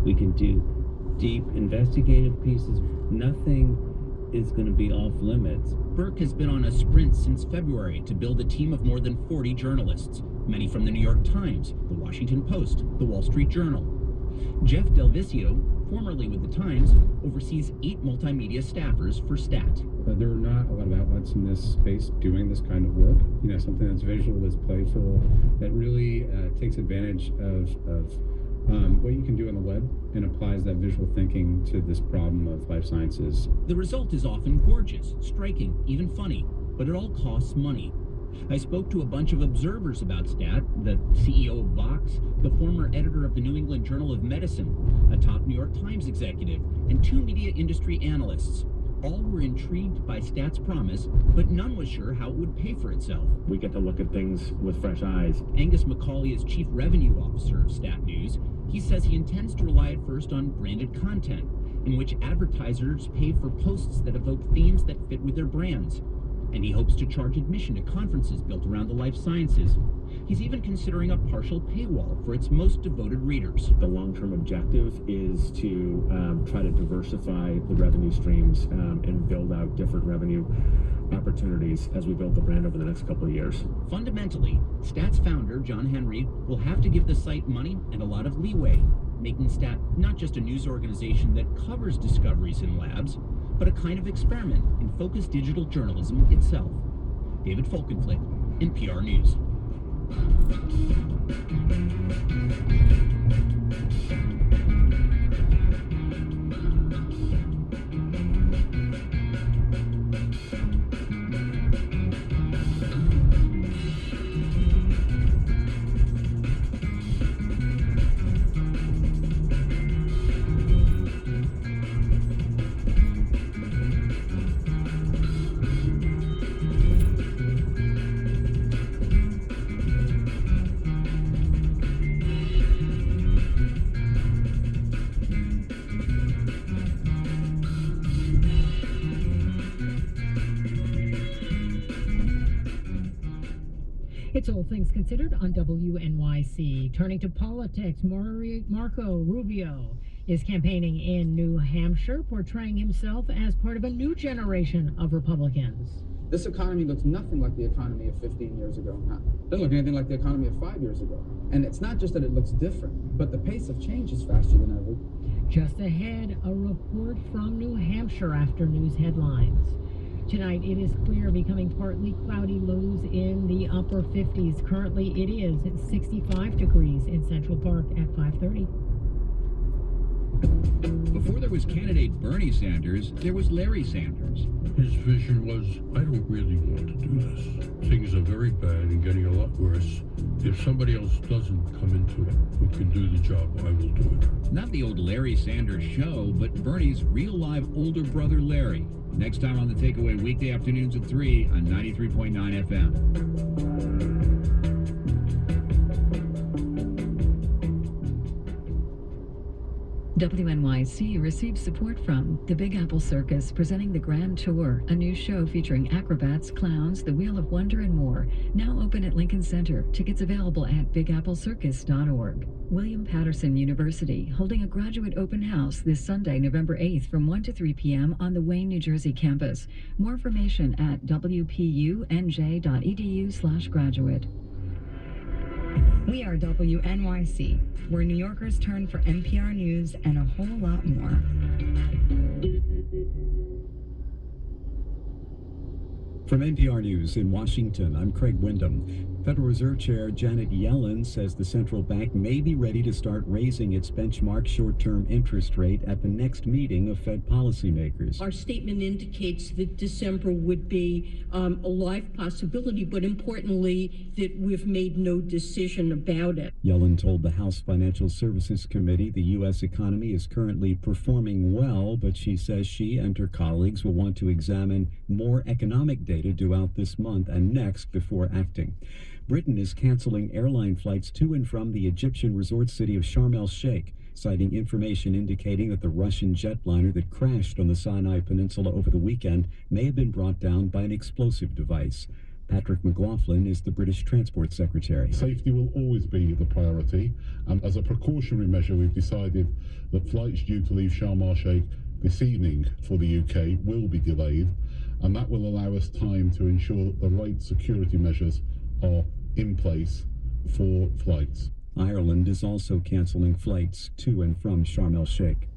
We can do deep investigative pieces. Nothing is going to be off limits. Burke has been on a sprint since February to build a team of more than 40 journalists, many from the New York Times, the Washington Post, the Wall Street Journal. Jeff Del Vicio, formerly with the Times, oversees 8 multimedia staffers for STAT. There are not a lot of outlets in this space doing this kind of work. You know, something that's visual, that's playful, that really takes advantage of what you can do on the web and applies that visual thinking to this problem of life sciences. The result is often gorgeous, striking, even funny, but it all costs money. I spoke to a bunch of observers about STAT, the CEO of Vox, the former editor of the New England Journal of Medicine, a top New York Times executive, and 2 media industry analysts. All were intrigued by STAT's promise, but none was sure how it would pay for itself. We get to look at things with fresh eyes. Angus McCauley is Chief Revenue Officer of STAT News. He says he intends to rely at first on branded content, in which advertisers pay for posts that evoke themes that fit with their brands. And he hopes to charge admission to conferences built around the life sciences. He's even considering a partial paywall for its most devoted readers. The long-term objective is to try to diversify the revenue streams and build out different revenue opportunities as we build the brand over the next couple of years. Fundamentally, STAT's founder, John Henry, will have to give the site money and a lot of leeway, making STAT not just a news organization that covers discoveries in labs, but a kind of experiment in focused digital journalism itself. David Folkenflik, NPR News. It's All Things Considered on WNYC. Turning to politics, Marco Rubio is campaigning in New Hampshire, portraying himself as part of a new generation of Republicans. This economy looks nothing like the economy of 15 years ago. It doesn't look anything like the economy of 5 years ago. And it's not just that it looks different, but the pace of change is faster than ever. Just ahead, a report from New Hampshire after news headlines. Tonight, it is clear, becoming partly cloudy, lows in the upper 50s. Currently, it is 65 degrees in Central Park at 5:30. Before there was candidate Bernie Sanders, there was Larry Sanders. His vision was, I don't really want to do this. Things are very bad and getting a lot worse. If somebody else doesn't come into it who can do the job, I will do it. Not the old Larry Sanders show, but Bernie's real-life older brother Larry. Next time on The Takeaway, weekday afternoons at 3 on 93.9 FM. WNYC receives support from the Big Apple Circus, presenting the Grand Tour, a new show featuring acrobats, clowns, the Wheel of Wonder, and more. Now open at Lincoln Center. Tickets available at bigapplecircus.org. William Patterson University, holding a graduate open house this Sunday, November 8th from 1 to 3 p.m. on the Wayne, New Jersey campus. More information at wpunj.edu/graduate. We are WNYC, where New Yorkers turn for NPR News and a whole lot more. From NPR News in Washington, I'm Craig Windham. Federal Reserve Chair Janet Yellen says the central bank may be ready to start raising its benchmark short-term interest rate at the next meeting of Fed policymakers. Our statement indicates that December would be a live possibility, but importantly, that we've made no decision about it. Yellen told the House Financial Services Committee the U.S. economy is currently performing well, but she says she and her colleagues will want to examine more economic data due out this month and next before acting. Britain is canceling airline flights to and from the Egyptian resort city of Sharm el-Sheikh, citing information indicating that the Russian jetliner that crashed on the Sinai Peninsula over the weekend may have been brought down by an explosive device. Patrick McLaughlin is the British Transport Secretary. Safety will always be the priority. As a precautionary measure, we've decided that flights due to leave Sharm el-Sheikh this evening for the UK will be delayed, and that will allow us time to ensure that the right security measures are in place for flights. Ireland is also canceling flights to and from Sharm el-Sheikh.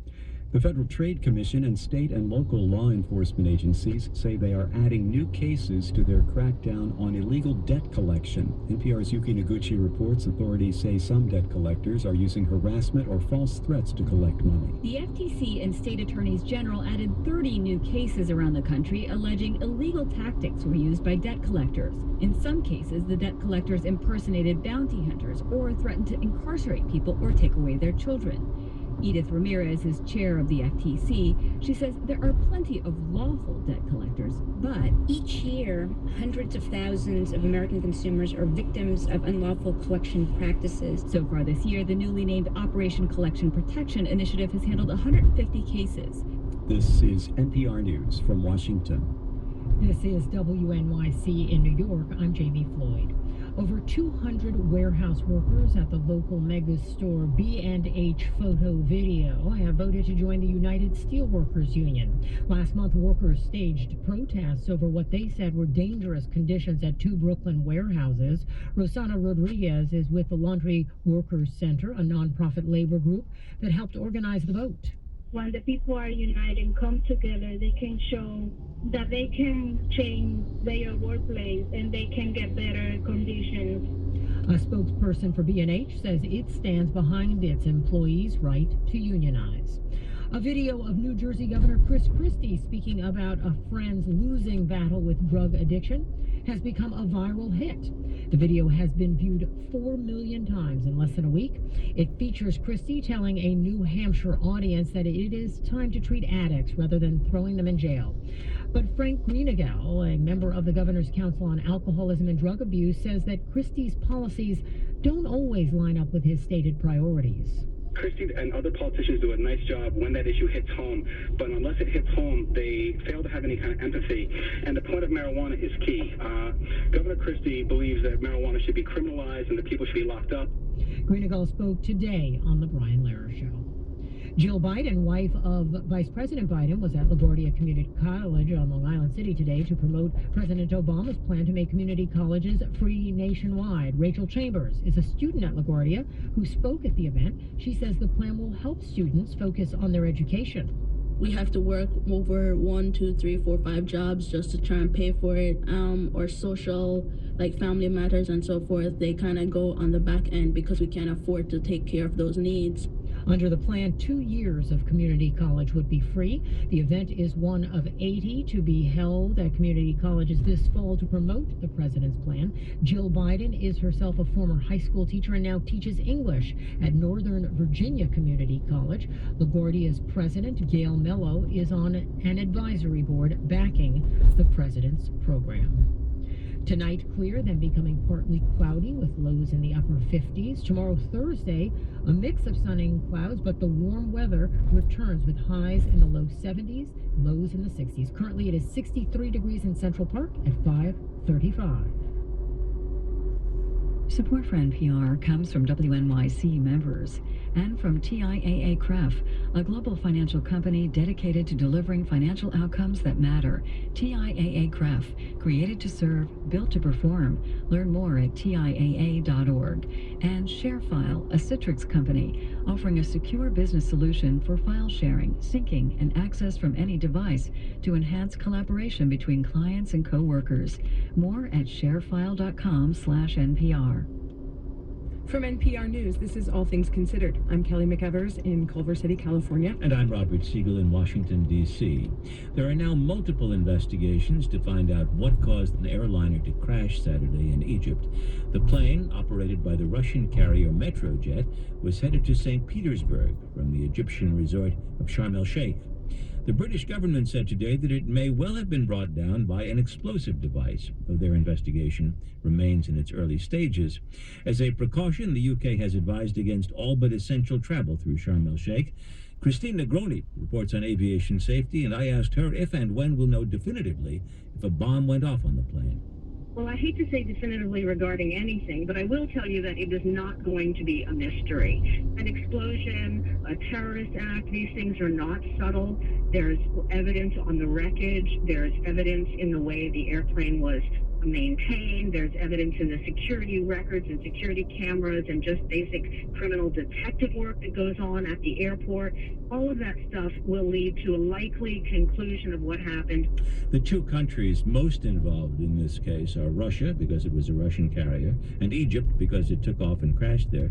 The Federal Trade Commission and state and local law enforcement agencies say they are adding new cases to their crackdown on illegal debt collection. NPR's Yuki Noguchi reports authorities say some debt collectors are using harassment or false threats to collect money. The FTC and state attorneys general added 30 new cases around the country alleging illegal tactics were used by debt collectors. In some cases, the debt collectors impersonated bounty hunters or threatened to incarcerate people or take away their children. Edith Ramirez is chair of the FTC. She says there are plenty of lawful debt collectors, but each year, hundreds of thousands of American consumers are victims of unlawful collection practices. So far this year, the newly named Operation Collection Protection Initiative has handled 150 cases. This is NPR News from Washington. This is WNYC in New York. I'm Jamie Floyd. Over 200 warehouse workers at the local mega store B&H Photo Video have voted to join the United Steelworkers Union. Last month, workers staged protests over what they said were dangerous conditions at two Brooklyn warehouses. Rosana Rodriguez is with the Laundry Workers Center, a nonprofit labor group that helped organize the vote. When the people are united and come together, they can show that they can change their workplace and they can get better conditions. A spokesperson for B&H says it stands behind its employees' right to unionize. A video of New Jersey Governor Chris Christie speaking about a friend's losing battle with drug addiction has become a viral hit. The video has been viewed 4 million times in less than a week. It features Christie telling a New Hampshire audience that it is time to treat addicts rather than throwing them in jail. But Frank Greenegel, a member of the Governor's Council on Alcoholism and Drug Abuse, says that Christie's policies don't always line up with his stated priorities. Christie and other politicians do a nice job when that issue hits home, but unless it hits home, they fail to have any kind of empathy. And the point of marijuana is key. Governor Christie believes that marijuana should be criminalized and that people should be locked up. Greenegel spoke today on The Brian Lehrer Show. Jill Biden, wife of Vice President Biden, was at LaGuardia Community College on Long Island City today to promote President Obama's plan to make community colleges free nationwide. Rachel Chambers is a student at LaGuardia who spoke at the event. She says the plan will help students focus on their education. We have to work over 1, 2, 3, 4, 5 jobs just to try and pay for it, or social, like family matters and so forth. They kind of go on the back end because we can't afford to take care of those needs. Under the plan, 2 years of community college would be free. The event is one of 80 to be held at community colleges this fall to promote the president's plan. Jill Biden is herself a former high school teacher and now teaches English at Northern Virginia Community College. LaGuardia's president, Gail Mello, is on an advisory board backing the president's program. Tonight, clear, then becoming partly cloudy with lows in the upper 50s. Tomorrow, Thursday, a mix of sun and clouds, but the warm weather returns with highs in the low 70s, lows in the 60s. Currently, it is 63 degrees in Central Park at 5:35. Support for NPR comes from WNYC members and from TIAA-CREF, a global financial company dedicated to delivering financial outcomes that matter. TIAA-CREF, created to serve, built to perform. Learn more at TIAA.org. And ShareFile, a Citrix company, offering a secure business solution for file sharing, syncing, and access from any device to enhance collaboration between clients and coworkers. More at sharefile.com/NPR. From NPR News, this is All Things Considered. I'm Kelly McEvers in Culver City, California. And I'm Robert Siegel in Washington, D.C. There are now multiple investigations to find out what caused an airliner to crash Saturday in Egypt. The plane, operated by the Russian carrier Metrojet, was headed to St. Petersburg from the Egyptian resort of Sharm el-Sheikh. The British government said today that it may well have been brought down by an explosive device, though their investigation remains in its early stages. As a precaution, the UK has advised against all but essential travel through Sharm el-Sheikh. Christine Negroni reports on aviation safety, and I asked her if and when we'll know definitively if a bomb went off on the plane. Well, I hate to say definitively regarding anything, but I will tell you that it is not going to be a mystery. An explosion, a terrorist act, these things are not subtle. There's evidence on the wreckage. There's evidence in the way the airplane was maintained. There's evidence in the security records and security cameras and just basic criminal detective work that goes on at the airport. All of that stuff will lead to a likely conclusion of what happened. The two countries most involved in this case are Russia, because it was a Russian carrier, and Egypt, because it took off and crashed there.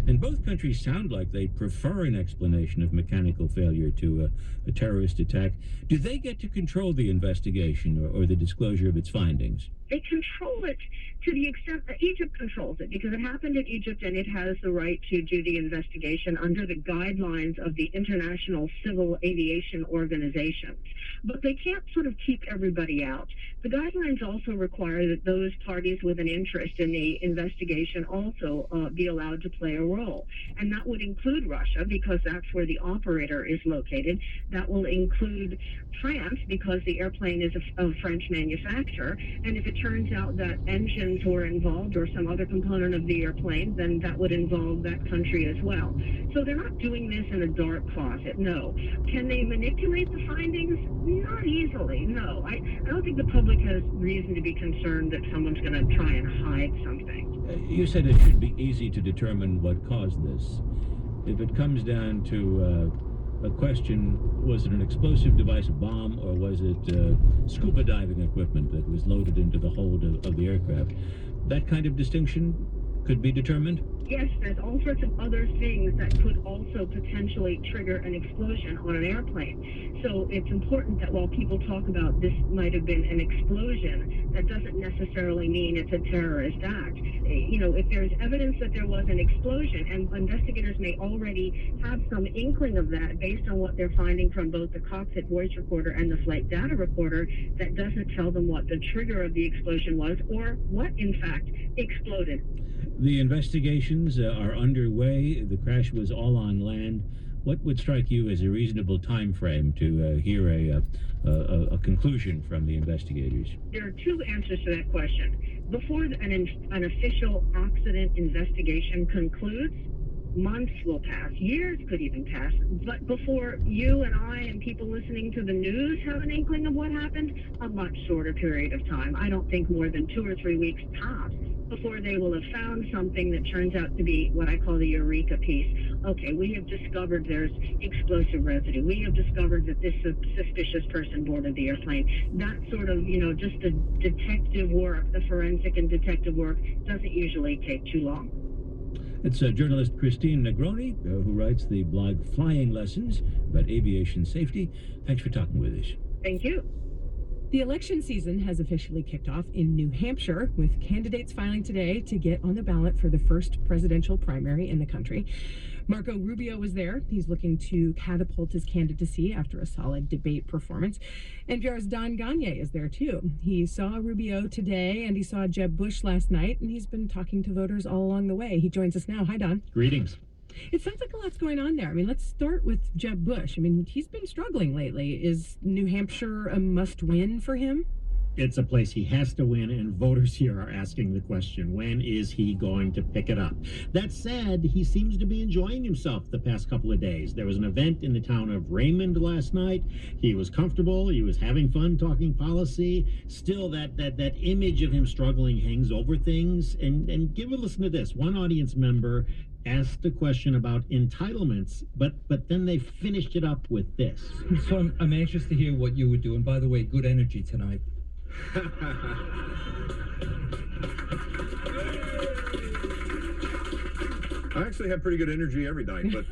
And both countries sound like they prefer an explanation of mechanical failure to a terrorist attack. Do they get to control the investigation or the disclosure of its findings? They control it to the extent that Egypt controls it, because it happened in Egypt and it has the right to do the investigation under the guidelines of the International Civil Aviation Organizations. But they can't sort of keep everybody out. The guidelines also require that those parties with an interest in the investigation also be allowed to play a role. And that would include Russia, because that's where the operator is located. That will include France, because the airplane is a French manufacturer. And if it turns out that engines were involved or some other component of the airplane, then that would involve that country as well. So they're not doing this in a dark closet, no. Can they manipulate the findings? Not easily, no. I don't think the public has reason to be concerned that someone's going to try and hide something. You said it should be easy to determine what caused this. If it comes down to a question, was it an explosive device, a bomb, or was it scuba diving equipment that was loaded into the hold of the aircraft? That kind of distinction could be determined? Yes, there's all sorts of other things that could also potentially trigger an explosion on an airplane. So it's important that while people talk about this might have been an explosion, that doesn't necessarily mean it's a terrorist act. You know, if there's evidence that there was an explosion, and investigators may already have some inkling of that based on what they're finding from both the cockpit voice recorder and the flight data recorder, that doesn't tell them what the trigger of the explosion was or what, in fact, exploded. The investigations are underway. The crash was all on land. What would strike you as a reasonable time frame to hear a conclusion from the investigators? There are two answers to that question. Before an official accident investigation concludes, months will pass, years could even pass. But before you and I and people listening to the news have an inkling of what happened, a much shorter period of time. I don't think more than 2 or 3 weeks tops before they will have found something that turns out to be what I call the eureka piece. Okay, we have discovered there's explosive residue. We have discovered that this suspicious person boarded the airplane. That sort of, you know, just the detective work, the forensic and detective work doesn't usually take too long. It's journalist Christine Negroni, who writes the blog Flying Lessons about aviation safety. Thanks for talking with us. Thank you. The election season has officially kicked off in New Hampshire, with candidates filing today to get on the ballot for the first presidential primary in the country. Marco Rubio was there. He's looking to catapult his candidacy after a solid debate performance. NPR's Don Gagné is there too. He saw Rubio today and he saw Jeb Bush last night, and he's been talking to voters all along the way. He joins us now. Hi, Don. Greetings. It sounds like a lot's going on there. I mean, let's start with Jeb Bush. I mean, he's been struggling lately. Is New Hampshire a must-win for him? It's a place he has to win, and voters here are asking the question, when is he going to pick it up? That said, he seems to be enjoying himself the past couple of days. There was an event in the town of Raymond last night. He was comfortable. He was having fun talking policy. Still, that image of him struggling hangs over things. And give a listen to this. One audience member asked a question about entitlements, but then they finished it up with this. So I'm anxious to hear what you would do. And by the way, good energy tonight. I actually have pretty good energy every night, but...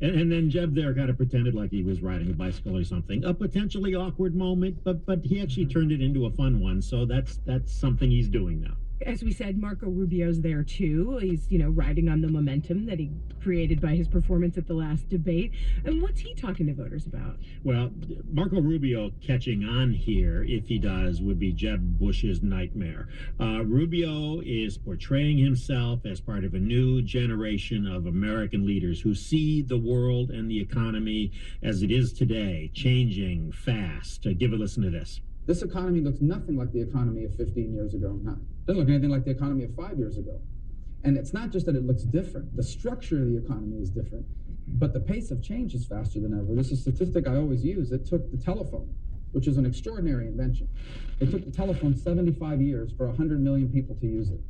And then Jeb there kind of pretended like he was riding a bicycle or something. A potentially awkward moment, but he actually turned it into a fun one, so that's something he's doing now. As we said, Marco Rubio's there too. He's, riding on the momentum that he created by his performance at the last debate. And what's he talking to voters about? Well, Marco Rubio catching on here, if he does, would be Jeb Bush's nightmare. Rubio is portraying himself as part of a new generation of American leaders who see the world and the economy as it is today, changing fast. Give a listen to this. This economy looks nothing like the economy of 15 years ago. Doesn't look anything like the economy of 5 years ago. And it's not just that it looks different. The structure of the economy is different, but the pace of change is faster than ever. This is a statistic I always use. It took the telephone, which is an extraordinary invention. It took the telephone 75 years for 100 million people to use it.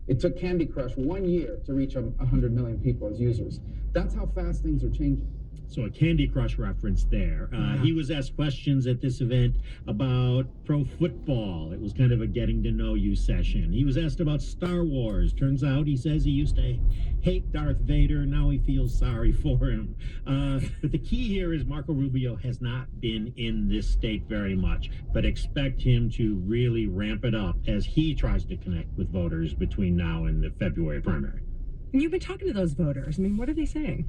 It took Candy Crush 1 year to reach 100 million people as users. That's how fast things are changing. So a Candy Crush reference there. He was asked questions at this event about pro football. It was kind of a getting to know you session. He was asked about Star Wars. Turns out he says he used to hate Darth Vader. Now he feels sorry for him. But the key here is Marco Rubio has not been in this state very much, but expect him to really ramp it up as he tries to connect with voters between now and the February primary. And you've been talking to those voters. I mean, what are they saying?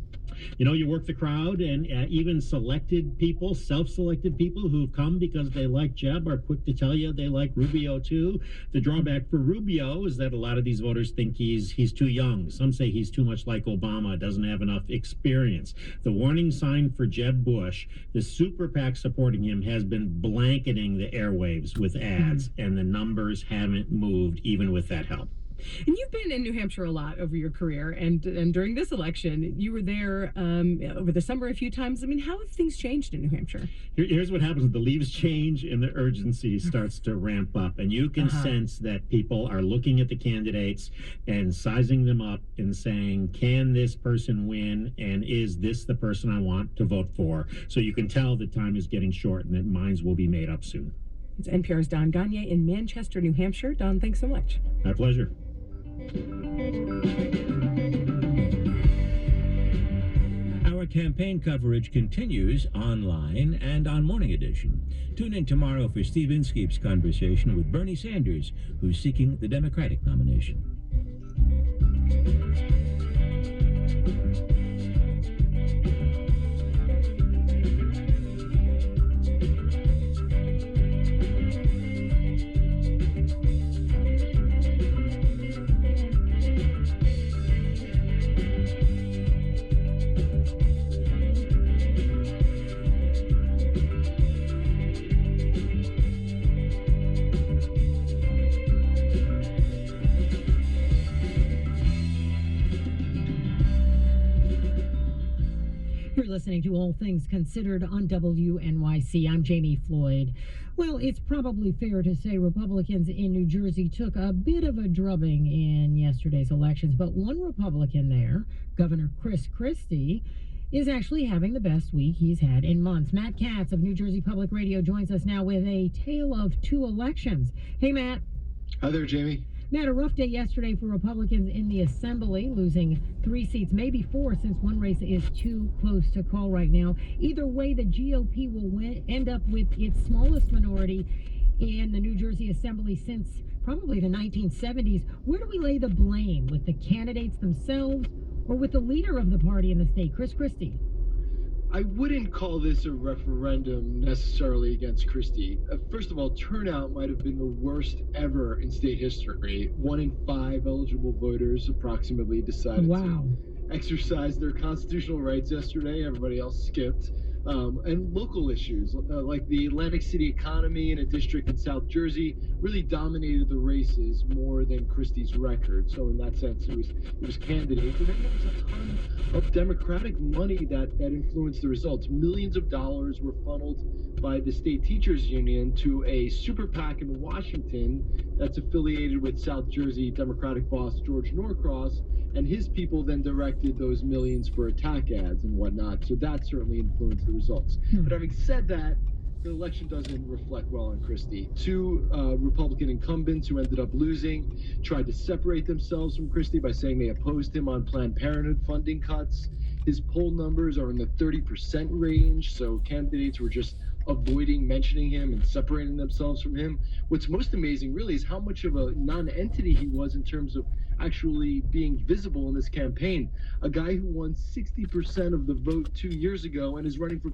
You know, you work the crowd, and even selected people, self-selected people who've come because they like Jeb are quick to tell you they like Rubio too. The drawback for Rubio is that a lot of these voters think he's too young. Some say he's too much like Obama, doesn't have enough experience. The warning sign for Jeb Bush, the super PAC supporting him has been blanketing the airwaves with ads, and the numbers haven't moved even with that help. And you've been in New Hampshire a lot over your career, and during this election, you were there over the summer a few times. I mean, how have things changed in New Hampshire? Here's what happens. The leaves change and the urgency starts to ramp up. And you can sense that people are looking at the candidates and sizing them up and saying, can this person win? And is this the person I want to vote for? So you can tell that time is getting short and that minds will be made up soon. It's NPR's Don Gagné in Manchester, New Hampshire. Don, thanks so much. My pleasure. Our campaign coverage continues online and on Morning Edition. Tune in tomorrow for Steve Inskeep's conversation with Bernie Sanders, who's seeking the Democratic nomination. You're listening to All Things Considered on WNYC. I'm Jamie Floyd. Well, it's probably fair to say Republicans in New Jersey took a bit of a drubbing in yesterday's elections, but one Republican there, Governor Chris Christie, is actually having the best week he's had in months. Matt Katz of New Jersey Public Radio joins us now with a tale of two elections. Hey, Matt. Hi there, Jamie. Matt, a rough day yesterday for Republicans in the Assembly, losing 3 seats, maybe 4, since one race is too close to call right now. Either way, the GOP will end up with its smallest minority in the New Jersey Assembly since probably the 1970s. Where do we lay the blame? With the candidates themselves or with the leader of the party in the state, Chris Christie? I wouldn't call this a referendum necessarily against Christie. First of all, turnout might have been the worst ever in state history. 1 in 5 eligible voters approximately decided to exercise their constitutional rights yesterday. Everybody else skipped. And local issues like the Atlantic City economy in a district in South Jersey really dominated the races more than Christie's record. So in that sense, it was candidates. And then there was a ton of Democratic money that influenced the results. Millions of dollars were funneled by the state teachers union to a super PAC in Washington that's affiliated with South Jersey Democratic boss George Norcross, and his people then directed those millions for attack ads and whatnot. So that certainly influenced the results. But having said that, the election doesn't reflect well on Christie. 2 Republican incumbents who ended up losing tried to separate themselves from Christie by saying they opposed him on Planned Parenthood funding cuts. His poll numbers are in the 30% range, so candidates were just avoiding mentioning him and separating themselves from him. What's most amazing really is how much of a non-entity he was in terms of actually being visible in this campaign. A guy who won 60% of the vote 2 years ago and is running for